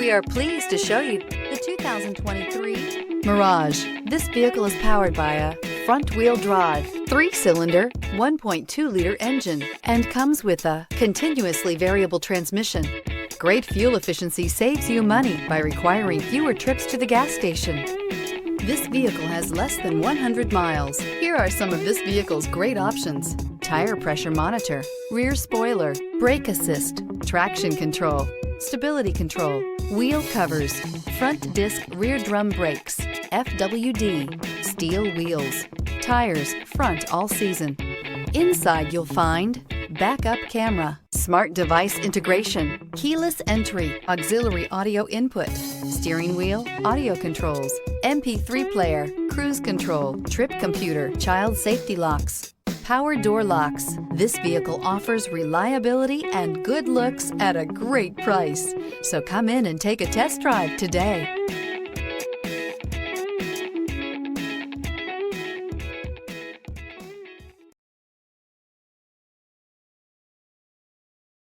We are pleased to show you the 2023 Mirage. This vehicle is powered by a front-wheel drive, 3-cylinder, 1.2-liter engine, and comes with a continuously variable transmission. Great fuel efficiency saves you money by requiring fewer trips to the gas station. This vehicle has less than 100 miles. Here are some of this vehicle's great options: tire pressure monitor, rear spoiler, brake assist, traction control, stability control, wheel covers, front disc rear drum brakes, FWD, steel wheels, tires front all season. Inside you'll find backup camera, smart device integration, keyless entry, auxiliary audio input, steering wheel audio controls, MP3 player, cruise control, trip computer, child safety locks, power door locks. This vehicle offers reliability and good looks at a great price. So come in and take a test drive today.